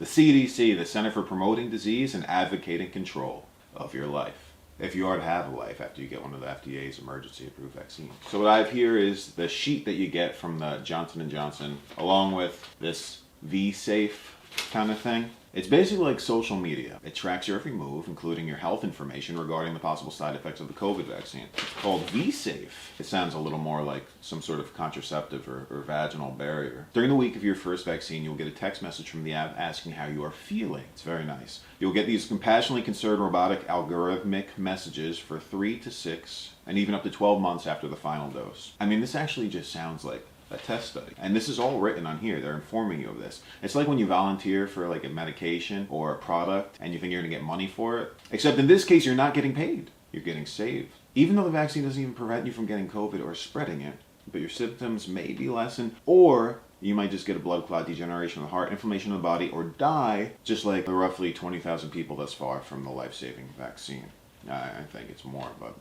The CDC, the Center for Promoting Disease and Advocating Control of Your Life. If you are to have a life after you get one of the FDA's emergency approved vaccines. So what I have here is the sheet that you get from the Johnson & Johnson, along with this V-Safe kind of thing. It's basically like social media. It tracks your every move, including your health information regarding the possible side effects of the COVID vaccine. It's called V-Safe. It sounds a little more like some sort of contraceptive or vaginal barrier. During the week of your first vaccine, you'll get a text message from the app asking how you are feeling. It's very nice. You'll get these compassionately concerned robotic algorithmic messages for 3 to 6 and even up to 12 months after the final dose. I mean, this actually just sounds like a test study. And this is all written on here. They're informing you of this. It's like when you volunteer for like a medication or a product and you think you're going to get money for it. Except in this case, you're not getting paid. You're getting saved. Even though the vaccine doesn't even prevent you from getting COVID or spreading it, but your symptoms may be lessened, or you might just get a blood clot, degeneration of the heart, inflammation of the body, or die, just like the roughly 20,000 people thus far from the life-saving vaccine. I think it's more, but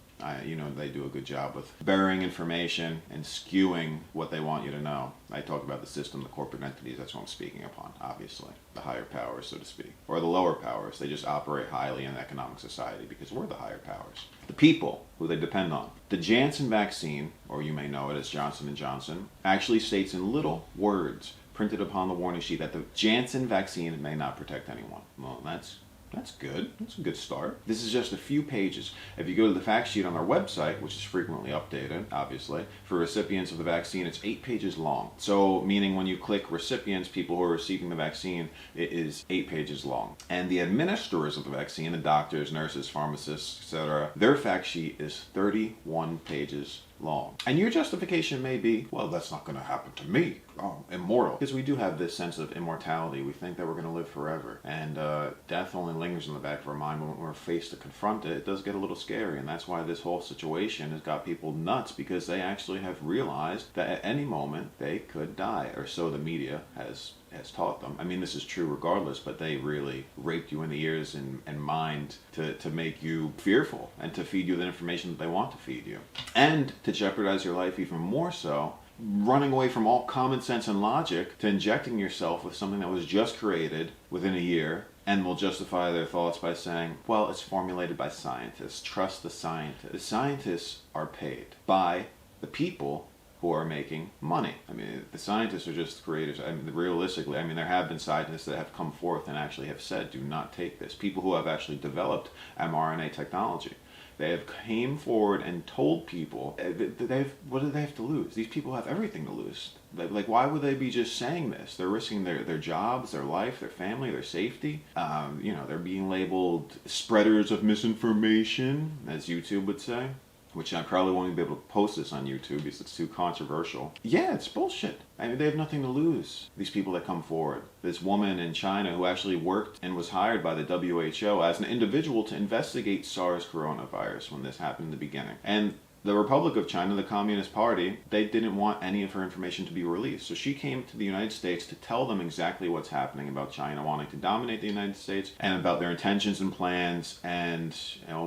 they do a good job with burying information and skewing what they want you to know. I talk about the system, the corporate entities, that's what I'm speaking upon, obviously. The higher powers, so to speak. Or the lower powers, they just operate highly in economic society because we're the higher powers. The people who they depend on. The Janssen vaccine, or you may know it as Johnson & Johnson, actually states in little words printed upon the warning sheet that the Janssen vaccine may not protect anyone. Well, that's good. That's a good start. This is just a few pages. If you go to the fact sheet on our website, which is frequently updated, obviously, for recipients of the vaccine, it's 8 pages long. So, meaning when you click recipients, people who are receiving the vaccine, it is 8 pages long. And the administrators of the vaccine, the doctors, nurses, pharmacists, etc., their fact sheet is 31 pages long. And your justification may be, well, that's not going to happen to me. I'm immortal. Because we do have this sense of immortality. We think that we're going to live forever. And death only lingers in the back of our mind when we're faced to confront it. It does get a little scary. And that's why this whole situation has got people nuts, because they actually have realized that at any moment they could die. Or so the media has taught them. I mean, this is true regardless, but they really raped you in the ears and mind to make you fearful and to feed you the information that they want to feed you. And to jeopardize your life even more so, running away from all common sense and logic to injecting yourself with something that was just created within a year and will justify their thoughts by saying, well, it's formulated by scientists. Trust the scientists. The scientists are paid by the people who are making money. I mean, the scientists are just creators. I mean, realistically, there have been scientists that have come forth and actually have said, do not take this. People who have actually developed mRNA technology. They have came forward and told people, what do they have to lose? These people have everything to lose. Like, why would they be just saying this? They're risking their jobs, their life, their family, their safety. They're being labeled spreaders of misinformation, as YouTube would say. Which I probably won't even be able to post this on YouTube because it's too controversial. Yeah, it's bullshit. I mean, they have nothing to lose, these people that come forward. This woman in China who actually worked and was hired by the WHO as an individual to investigate SARS coronavirus when this happened in the beginning. And the Republic of China, the Communist Party, they didn't want any of her information to be released. So she came to the United States to tell them exactly what's happening about China wanting to dominate the United States and about their intentions and plans. And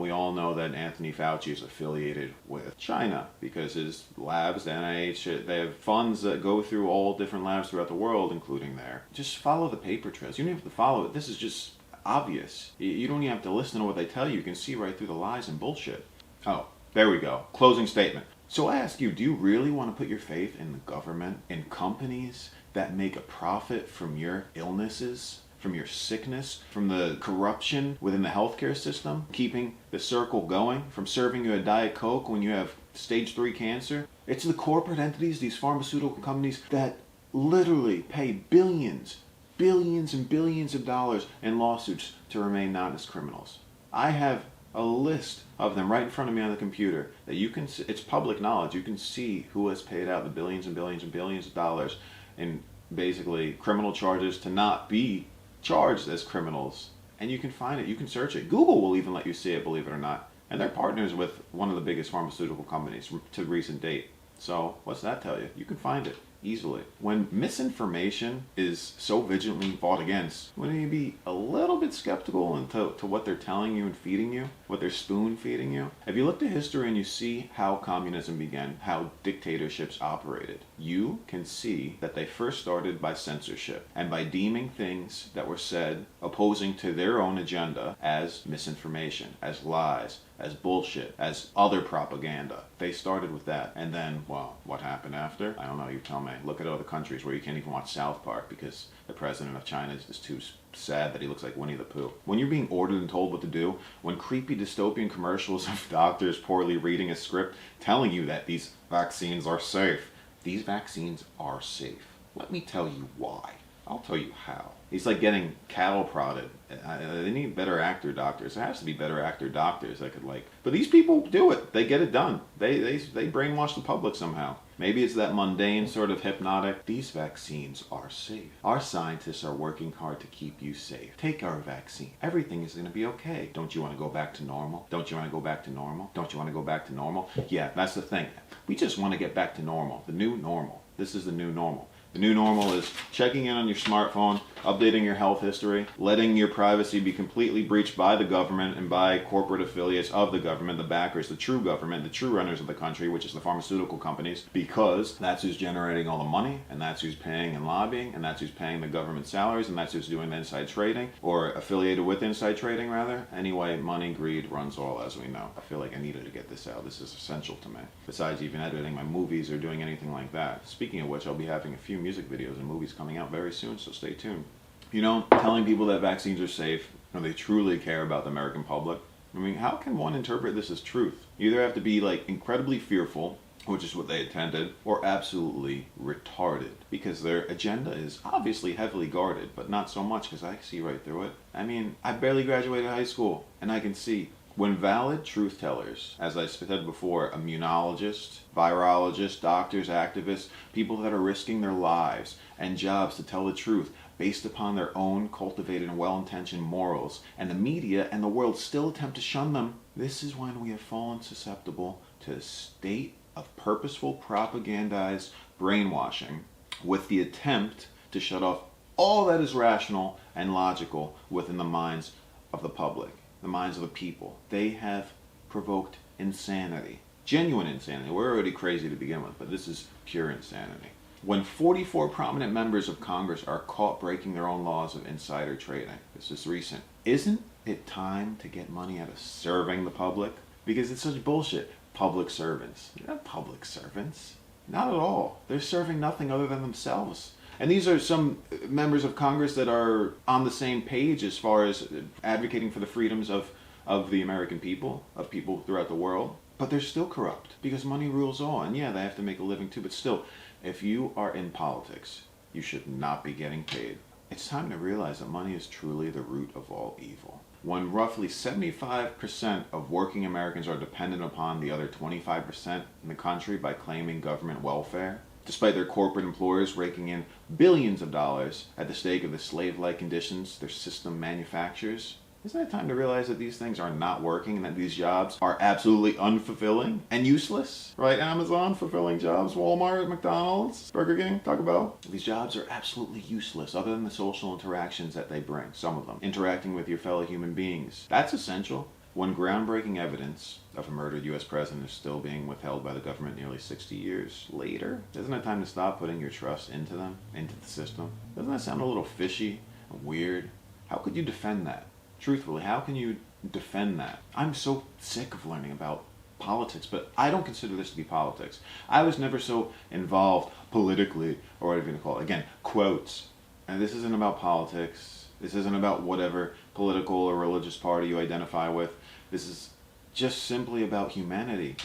we all know that Anthony Fauci is affiliated with China because his labs, the NIH, they have funds that go through all different labs throughout the world, including there. Just follow the paper trails. You don't have to follow it. This is just obvious. You don't even have to listen to what they tell you. You can see right through the lies and bullshit. Oh. There we go. Closing statement. So I ask you, do you really want to put your faith in the government, in companies that make a profit from your illnesses, from your sickness, from the corruption within the healthcare system, keeping the circle going, from serving you a Diet Coke when you have stage 3 cancer? It's the corporate entities, these pharmaceutical companies, that literally pay billions and billions of dollars in lawsuits to remain not as criminals. I have a list of them right in front of me on the computer that you can see. It's public knowledge. You can see who has paid out the billions and billions and billions of dollars in basically criminal charges to not be charged as criminals. And you can find it. You can search it. Google will even let you see it, believe it or not. And they're partners with one of the biggest pharmaceutical companies to recent date. So what's that tell you? You can find it. easily. When misinformation is so vigilantly fought against, wouldn't you be a little bit skeptical into to what they're telling you and feeding you, what they're spoon feeding you? If you look to history and you see how communism began, how dictatorships operated, you can see that they first started by censorship and by deeming things that were said opposing to their own agenda as misinformation, as lies, as bullshit, as other propaganda. They started with that. And then, well, what happened after? I don't know, you tell me. Look at other countries where you can't even watch South Park because the president of China is just too sad that he looks like Winnie the Pooh. When you're being ordered and told what to do, when creepy dystopian commercials of doctors poorly reading a script telling you that these vaccines are safe, these vaccines are safe. Let me tell you why. I'll tell you how. It's like getting cattle prodded. They need better actor doctors. There has to be better actor doctors that could but these people do it. They get it done. They brainwash the public somehow. Maybe it's that mundane sort of hypnotic. These vaccines are safe. Our scientists are working hard to keep you safe. Take our vaccine. Everything is going to be okay. Don't you want to go back to normal? Don't you want to go back to normal? Don't you want to go back to normal? Yeah, that's the thing. We just want to get back to normal. The new normal. This is the new normal. The new normal is checking in on your smartphone, updating your health history, letting your privacy be completely breached by the government and by corporate affiliates of the government, the backers, the true government, the true runners of the country, which is the pharmaceutical companies, because that's who's generating all the money, and that's who's paying and lobbying, and that's who's paying the government salaries, and that's who's doing the inside trading, or affiliated with inside trading, rather. Anyway, money, greed runs all, as we know. I feel like I needed to get this out. This is essential to me. Besides even editing my movies or doing anything like that. Speaking of which, I'll be having a few music videos and movies coming out very soon, so stay tuned. Telling people that vaccines are safe, or they truly care about the American public, I mean, how can one interpret this as truth? You either have to be incredibly fearful, which is what they intended, or absolutely retarded, because their agenda is obviously heavily guarded, but not so much because I see right through it. I mean, I barely graduated high school, and I can see. When valid truth tellers, as I said before, immunologists, virologists, doctors, activists, people that are risking their lives and jobs to tell the truth based upon their own cultivated and well-intentioned morals, and the media and the world still attempt to shun them, this is when we have fallen susceptible to a state of purposeful propagandized brainwashing with the attempt to shut off all that is rational and logical within the minds of the public. The minds of the people. They have provoked insanity. Genuine insanity. We're already crazy to begin with, but this is pure insanity. When 44 prominent members of Congress are caught breaking their own laws of insider trading, this is recent, isn't it time to get money out of serving the public? Because it's such bullshit. Public servants. They're not public servants. Not at all. They're serving nothing other than themselves. And these are some members of Congress that are on the same page as far as advocating for the freedoms of the American people, of people throughout the world. But they're still corrupt because money rules all. And yeah, they have to make a living too. But still, if you are in politics, you should not be getting paid. It's time to realize that money is truly the root of all evil. When roughly 75% of working Americans are dependent upon the other 25% in the country by claiming government welfare, despite their corporate employers raking in billions of dollars at the stake of the slave-like conditions their system manufactures, isn't it time to realize that these things are not working and that these jobs are absolutely unfulfilling and useless? Right? Amazon fulfilling jobs, Walmart, McDonald's, Burger King, Taco Bell. These jobs are absolutely useless other than the social interactions that they bring, some of them. Interacting with your fellow human beings. That's essential. When groundbreaking evidence of a murdered U.S. president is still being withheld by the government nearly 60 years later, isn't it time to stop putting your trust into them, into the system? Doesn't that sound a little fishy and weird? How could you defend that? Truthfully, how can you defend that? I'm so sick of learning about politics, but I don't consider this to be politics. I was never so involved politically, or whatever you want to call it. Again, quotes. And this isn't about politics. This isn't about whatever political or religious party you identify with. This is just simply about humanity.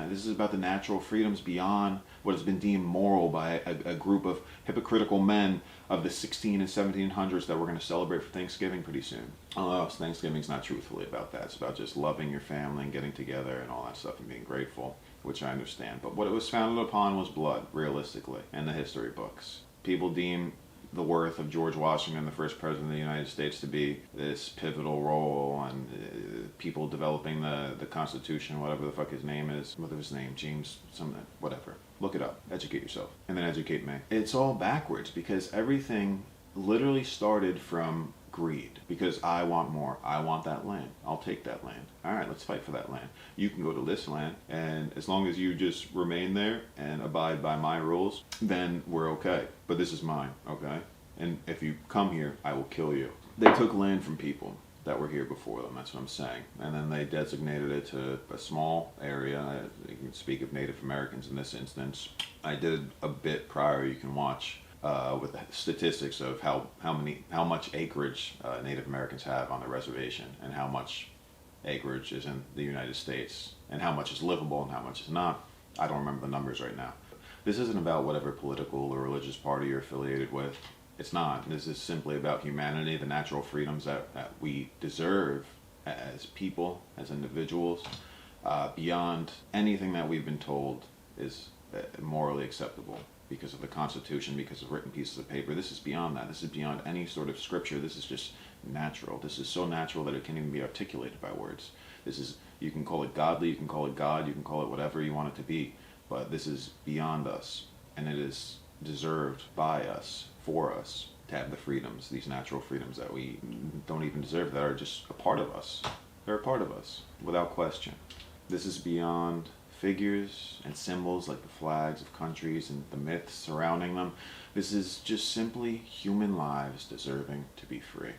This is about the natural freedoms beyond what has been deemed moral by a group of hypocritical men of the 16 and 1700s that we're going to celebrate for Thanksgiving pretty soon. Although Thanksgiving's not truthfully about that. It's about just loving your family and getting together and all that stuff and being grateful, which I understand. But what it was founded upon was blood, realistically, and the history books. People deem the worth of George Washington, the first president of the United States, to be this pivotal role and people developing the Constitution, whatever the fuck his name is. What was his name? James something, whatever. Look it up. Educate yourself. And then educate me. It's all backwards because everything literally started from greed. Because I want more. I want that land. I'll take that land. All right, let's fight for that land. You can go to this land, and as long as you just remain there and abide by my rules, then we're okay. But this is mine, okay? And if you come here, I will kill you. They took land from people that were here before them, that's what I'm saying. And then they designated it to a small area. You can speak of Native Americans in this instance. I did a bit prior, you can watch, with the statistics of how much acreage Native Americans have on the reservation and how much acreage is in the United States and how much is livable and how much is not. I don't remember the numbers right now. This isn't about whatever political or religious party you're affiliated with. It's not. This is simply about humanity, the natural freedoms that we deserve as people, as individuals, beyond anything that we've been told is morally acceptable because of the Constitution, because of written pieces of paper. This is beyond that. This is beyond any sort of scripture. This is just natural. This is so natural that it can't even be articulated by words. This is, you can call it godly, you can call it God, you can call it whatever you want it to be, but this is beyond us, and it is deserved by us, for us, to have the freedoms, these natural freedoms that we don't even deserve, that are just a part of us. They're a part of us, without question. This is beyond figures and symbols like the flags of countries and the myths surrounding them. This is just simply human lives deserving to be free.